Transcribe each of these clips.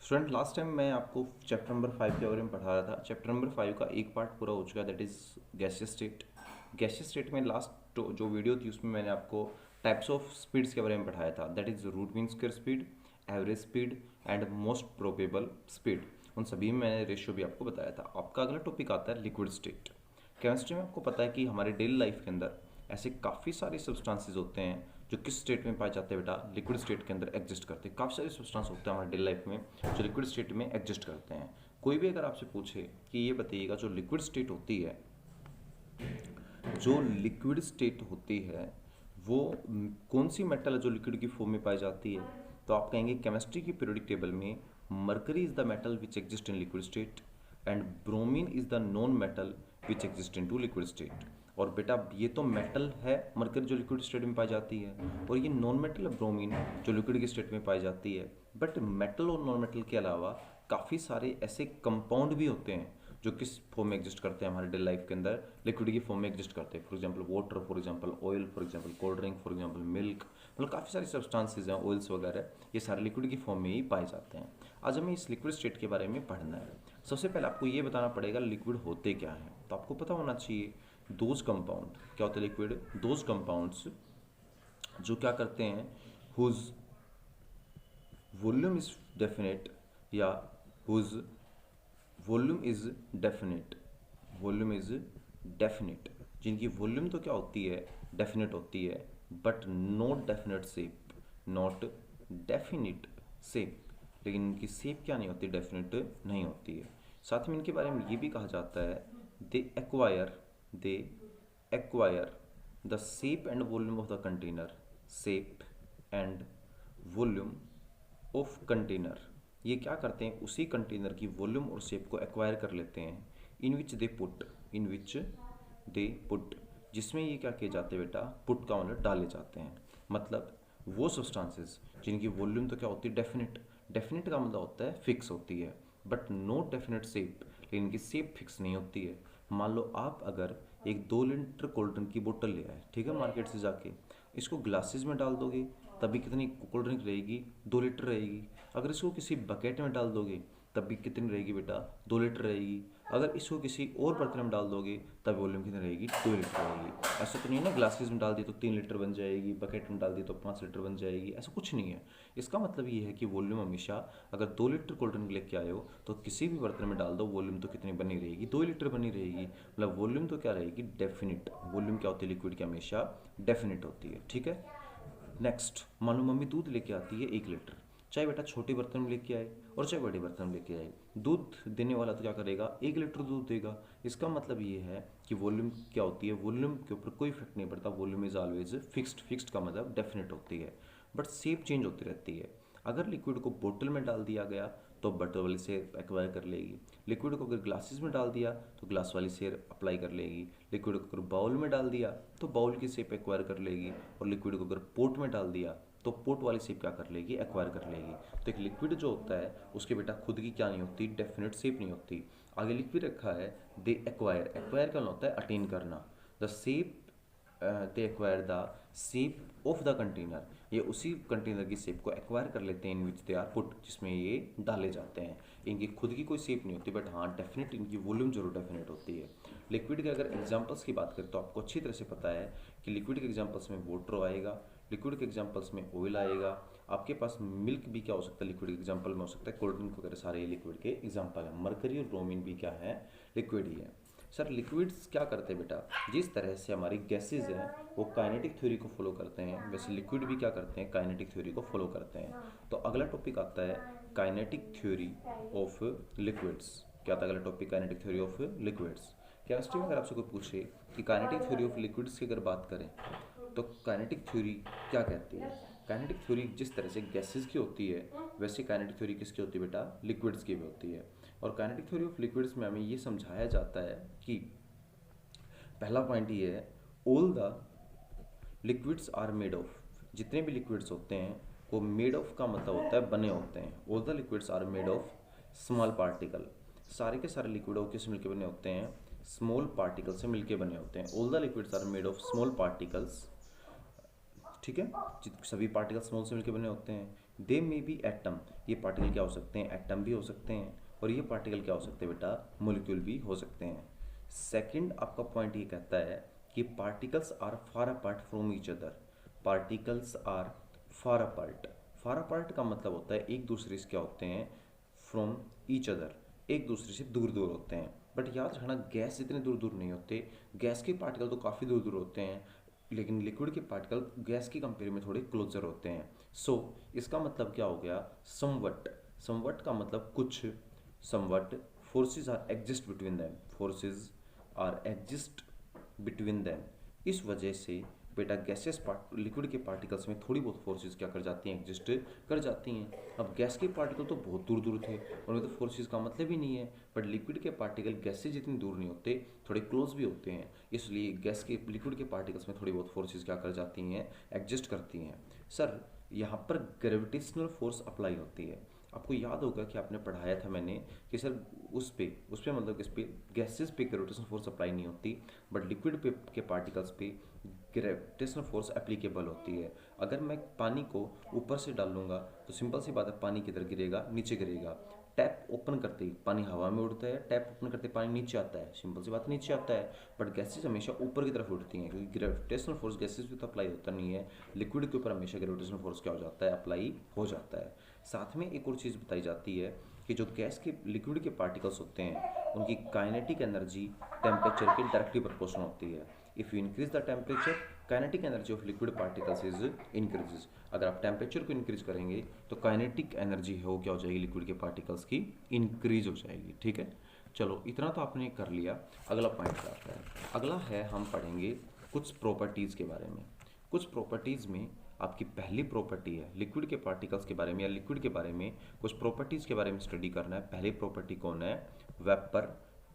Student last time मैं आपको chapter number 5 के बारे में पढ़ा रहा था। चैप्टर नंबर 5 का एक पार्ट पूरा हो चुका है, that is gaseous state. Gaseous state में लास्ट जो वीडियो थी उसमें मैंने आपको टाइप्स ऑफ स्पीड्स के बारे में पढ़ाया था, that is root mean square speed, average speed and most probable speed. उन सभी में मैंने रेशियो भी आपको बताया था। आपका अगला टॉपिक आता है लिक्विड स्टेट। केमिस्ट्री में आपको पता है कि हमारे डेली लाइफ के अंदर ऐसे काफ़ी सारे सब्सटेंसेस होते हैं जो किस स्टेट में पाए जाते हैं बेटा, लिक्विड स्टेट के अंदर एग्जिस्ट करते हैं। काफ़ी सारे सब्सटेंस होते हैं हमारे डेली लाइफ में जो लिक्विड स्टेट में एग्जिस्ट करते हैं। कोई भी अगर आपसे पूछे कि ये बताइएगा जो लिक्विड स्टेट होती है, जो लिक्विड स्टेट होती है वो कौन सी मेटल है जो लिक्विड की फॉर्म में पाई जाती है, तो आप कहेंगे केमिस्ट्री की पीरियोडिक टेबल में mercury is the metal which exist in liquid state and bromine is the non metal which exist in to liquid state. और बेटा ये तो मेटल है मरकरी जो लिक्विड स्टेट में पाई जाती है, और ये नॉन मेटल है ब्रोमीन जो लिक्विड की स्टेट में पाई जाती है। बट मेटल और नॉन मेटल के अलावा काफ़ी सारे ऐसे कंपाउंड भी होते हैं जो किस फॉर्म में एग्जिस्ट करते हैं हमारे डेली लाइफ के अंदर, लिक्विड की फॉर्म में एग्जिस्ट करते हैं। For example water, for example oil, for example cold drink, for example milk, मतलब काफ़ी सारी सब्सटेंसेज हैं, ऑयल्स वगैरह, ये सारे लिक्विड की फॉर्म में ही पाए जाते हैं। आज हमें इस लिक्विड स्टेट के बारे में पढ़ना है। सबसे पहले आपको ये बताना पड़ेगा लिक्विड होते क्या हैं। तो आपको पता होना चाहिए दोज कंपाउंड क्या होते हैं लिक्विड, दोज कंपाउंड्स जो क्या करते हैं, हुज वॉल्यूम इज डेफिनेट या whose volume is definite, volume is definite, जिनकी वॉल्यूम तो क्या होती है, डेफिनेट होती है, but not definite shape, not definite shape, लेकिन इनकी शेप क्या नहीं होती, डेफिनेट नहीं होती है। साथ में इनके बारे में ये भी कहा जाता है they acquire the shape and volume of the container, shape and volume of container, ये क्या करते हैं, उसी कंटेनर की वॉल्यूम और शेप को एक्वायर कर लेते हैं, इन विच they put, in which they put, जिसमें ये क्या किए जाते हैं बेटा, पुट का मतलब डाले जाते हैं। मतलब वो सब्सटेंसेस जिनकी वॉल्यूम तो क्या होती है, डेफिनेट, डेफिनेट का मतलब होता है फिक्स होती है, बट नॉट डेफिनेट शेप, लेकिन इनकी शेप फिक्स नहीं होती है। मान लो आप अगर एक 2 लीटर कोल्ड ड्रिंक की बोतल ले आए, ठीक है, मार्केट से जाके, इसको ग्लासेस में डाल दोगे तभी कितनी कोल्ड ड्रिंक रहेगी, 2 लीटर रहेगी। अगर इसको किसी बकेट में डाल दोगे तब भी कितनी रहेगी बेटा, 2 लीटर रहेगी। अगर इसको किसी और बर्तन में डाल दोगे तब वॉल्यूम कितनी रहेगी, 2 लीटर रहेगी। ऐसा तो नहीं है ना ग्लासेस में डाल दी तो 3 लीटर बन जाएगी, बकेट में डाल दी तो 5 लीटर बन जाएगी, ऐसा कुछ नहीं है। इसका मतलब ये है कि वॉल्यूम हमेशा, अगर 2 लीटर कोल्ड ड्रिंक लेके आए हो तो किसी भी बर्तन में डाल दो, वॉल्यूम तो कितनी बनी रहेगी, 2 लीटर बनी रहेगी। मतलब वॉल्यूम तो क्या रहेगी, डेफिनिट। वॉल्यूम क्या होती है लिक्विड की, हमेशा डेफिनिट होती है, ठीक है। नेक्स्ट, मान लो मम्मी दूध लेके आती है 1 लीटर, चाहे बेटा छोटे बर्तन में लेके आए और चाहे बड़े बर्तन में लेके आए, दूध देने वाला तो क्या करेगा, 1 लीटर दूध देगा। इसका मतलब ये है कि वॉल्यूम क्या होती है, वॉल्यूम के ऊपर कोई इफेक्ट नहीं पड़ता, volume is always fixed, fixed का मतलब डेफिनेट होती है, बट शेप चेंज होती रहती है। अगर लिक्विड को बोतल में डाल दिया गया तो बोतल वाली शेप एक्वायर कर लेगी, लिक्विड को अगर ग्लासेस में डाल दिया तो ग्लास वाली शेप अप्लाई कर लेगी, लिक्विड को अगर बाउल में डाल दिया तो बाउल की शेप एक्वायर कर लेगी, और लिक्विड को अगर पोट में डाल दिया तो पोट वाली शेप क्या कर लेगी, एक्वायर कर लेगी। तो एक लिक्विड जो होता है उसके बेटा खुद की क्या नहीं होती, डेफिनेट शेप नहीं होती। आगे लिक्विड रखा है दे एक्वायर, एक्वायर का होता है अटेन करना, the shape, they acquire the shape of the container, ये उसी कंटेनर की शेप को एक्वायर कर लेते हैं इन विच दे आर पुट, जिसमें ये डाले जाते हैं। इनकी खुद की कोई शेप नहीं होती, बट हाँ डेफिनेट इनकी वॉल्यूम जरूर डेफिनेट होती है। लिक्विड के अगर एग्जांपल्स की बात करें तो आपको अच्छी तरह से पता है कि लिक्विड के एग्जांपल्स में वाटर आएगा, लिक्विड के एग्जांपल्स में ऑयल आएगा, आपके पास मिल्क भी क्या हो सकता है, लिक्विड के एग्जांपल में हो सकता है, कोल्ड ड्रिंक वगैरह सारे लिक्विड के एग्जांपल है। मरकरी और ब्रोमीन भी क्या है, लिक्विड ही है। सर लिक्विड्स क्या करते हैं बेटा, जिस तरह से हमारी गैसेज हैं वो काइनेटिक थ्योरी को फॉलो करते हैं, वैसे लिक्विड भी क्या करते हैं, काइनेटिक थ्योरी को फॉलो करते हैं। तो अगला टॉपिक आता है काइनेटिक थ्योरी ऑफ लिक्विड्स। क्या आता है अगला topic, kinetic theory of liquids. Chemistry में अगर आपसे कोई पूछे कि काइनेटिक थ्योरी ऑफ लिक्विड्स की अगर बात करें तो काइनेटिक थ्योरी क्या कहती है। काइनेटिक थ्योरी जिस तरह से गैसेस की होती है वैसे काइनेटिक थ्योरी किसकी होती है बेटा, लिक्विड्स की भी होती है। और काइनेटिक थ्योरी ऑफ लिक्विड्स में हमें ये समझाया जाता है कि पहला पॉइंट ये है, all the liquids are made of, जितने भी लिक्विड्स होते हैं वो मेड ऑफ का मतलब होता है बने होते हैं। All the liquids are made of small particle, सारे के सारे लिक्विड किस मिलके बने होते हैं, स्मॉल पार्टिकल से मिलके बने होते हैं। All the liquids are made of small particles, ठीक है, सभी पार्टिकल स्मॉल से मिलकर बने होते हैं। दे मे बी एटम, ये पार्टिकल क्या हो सकते हैं, एटम भी हो सकते हैं, और ये पार्टिकल क्या हो सकते हैं बेटा, मोलिक्यूल भी हो सकते हैं। सेकंड आपका पॉइंट ये कहता है कि particles are far apart from each other, particles are far apart, far apart का मतलब होता है एक दूसरे से क्या होते हैं, फ्रॉम ईच अदर, एक दूसरे से दूर दूर होते हैं। बट याद रखना गैस इतने दूर दूर नहीं होते, गैस के पार्टिकल तो काफ़ी दूर दूर होते हैं, लेकिन लिक्विड के पार्टिकल गैस की कंपेयर में थोड़े क्लोजर होते हैं। सो इसका मतलब क्या हो गया, समवट, समवट का मतलब कुछ, somewhat, forces are exist between them, forces are exist between them. इस वजह से बेटा गैसेस पार्ट लिक्विड के पार्टिकल्स में थोड़ी बहुत फोर्सेस क्या कर जाती हैं, एग्जिस्ट कर जाती हैं। अब गैस के पार्टिकल तो बहुत दूर दूर थे, उनमें तो फोर्सेस का मतलब ही नहीं है, बट लिक्विड के पार्टिकल गैस से जितनी दूर नहीं होते, थोड़े क्लोज भी होते हैं, इसलिए गैस के लिक्विड के पार्टिकल्स में थोड़ी बहुत फोर्सेस क्या कर जाती हैं, एग्जिस्ट करती हैं। सर यहाँ पर ग्रेविटेशनल फोर्स अप्लाई होती है, आपको याद होगा कि आपने पढ़ाया था मैंने कि सर उस पे मतलब किस पे, गैसेस पे ग्रेविटेशनल फोर्स अप्लाई नहीं होती, बट लिक्विड पे के पार्टिकल्स पे ग्रेविटेशनल फोर्स एप्लीकेबल होती है। अगर मैं पानी को ऊपर से डाल लूँगा तो सिंपल सी बात है, पानी किधर गिरेगा, नीचे गिरेगा। टैप ओपन करते ही पानी हवा में उड़ता है, टैप ओपन करते ही पानी नीचे आता है, सिंपल सी बात नीचे आता है। बट गैसेस हमेशा ऊपर की तरफ उड़ती हैं, क्योंकि ग्रेविटेशनल फोर्स गैसेस पे तो अप्लाई होता नहीं है, लिक्विड के ऊपर हमेशा ग्रेविटेशनल फोर्स क्या हो जाता है, अप्लाई हो जाता है। साथ में एक और चीज़ बताई जाती है कि जो गैस के लिक्विड के पार्टिकल्स होते हैं उनकी काइनेटिक एनर्जी टेम्परेचर के डायरेक्टली प्रोपोर्शनल होती है। If you increase the temperature, kinetic energy of liquid particles is increases. अगर आप टेम्परेचर को इंक्रीज करेंगे तो काइनेटिक एनर्जी है वो क्या हो जाएगी, लिक्विड के पार्टिकल्स की इंक्रीज हो जाएगी। ठीक है, चलो इतना तो आपने कर लिया। अगला पॉइंट क्या आता है, अगला है हम पढ़ेंगे कुछ प्रॉपर्टीज़ के बारे में। कुछ प्रॉपर्टीज़ में आपकी पहली प्रॉपर्टी है लिक्विड के पार्टिकल्स के बारे में, या लिक्विड के बारे में कुछ प्रॉपर्टीज़ के बारे में स्टडी करना है। पहली प्रॉपर्टी कौन है, वेपर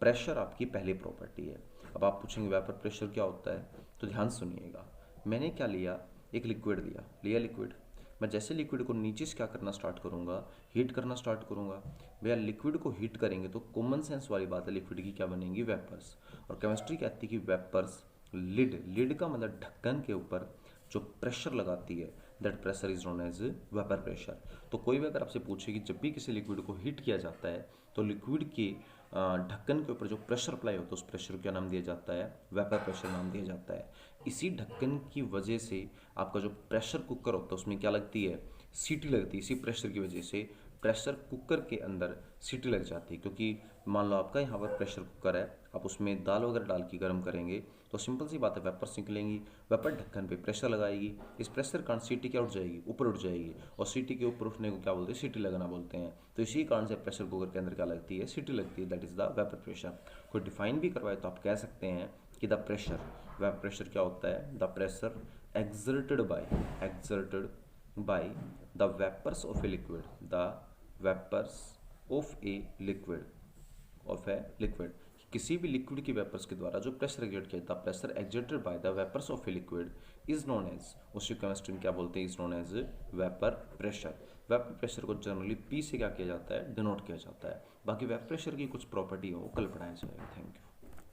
प्रेशर आपकी पहली प्रॉपर्टी है। अब आप पूछेंगे वेपर प्रेशर क्या होता है, तो ध्यान सुनिएगा। मैंने क्या लिया, एक लिक्विड लिया लिक्विड, मैं जैसे लिक्विड को नीचे से क्या करना स्टार्ट करूँगा, हीट करना स्टार्ट करूँगा। भैया लिक्विड को हीट करेंगे तो कॉमन सेंस वाली बात है, लिक्विड की क्या बनेंगी, वेपर्स। और केमिस्ट्री कहती है कि वेपर्स, लिड का मतलब ढक्कन के ऊपर जो प्रेशर लगाती है, that pressure is known as vapour pressure. तो कोई भी अगर आपसे पूछे कि जब भी किसी लिक्विड को हीट किया जाता है तो लिक्विड के ढक्कन के ऊपर जो प्रेशर अप्लाई होता है उस प्रेशर को क्या नाम दिया जाता है, वेपर प्रेशर नाम दिया जाता है। इसी ढक्कन की वजह से आपका जो प्रेशर कुकर होता है उसमें क्या लगती है, सीटी लगती है। इसी प्रेशर की वजह से प्रेशर कुकर के अंदर सीटी लग जाती है, क्योंकि मान लो आपका यहाँ पर प्रेशर कुकर है, आप उसमें दाल वगैरह डाल के गर्म करेंगे तो सिंपल सी बात है वेपर्स निकलेंगी, वेपर ढक्कन पे प्रेशर लगाएगी, इस प्रेशर कारण सीटी क्या उठ जाएगी, ऊपर उठ जाएगी, और सीटी के ऊपर उठने को क्या बोलते हैं, सीटी लगना बोलते हैं। तो इसी कारण से प्रेशर कुकर के अंदर क्या लगती है, सीटी लगती है, that is the vapour pressure. कोई डिफाइन भी करवाए तो आप कह सकते हैं कि द प्रेशर, वेपर प्रेशर क्या होता है, the pressure exerted by the vapors of a liquid, the vapors of a liquid, किसी भी लिक्विड की वेपर्स के द्वारा जो प्रेशर एक्सर्ट किया जाता है, pressure exerted by the vapours of a liquid is known as, उसी केमिस्ट्री में क्या बोलते हैं, is known as vapour pressure. Vapour pressure को जनरली पी से क्या किया जाता है, डिनोट किया जाता है। बाकी वेपर प्रेशर की कुछ प्रॉपर्टी हो वो कल पढ़ाया जाएगा। Thank you.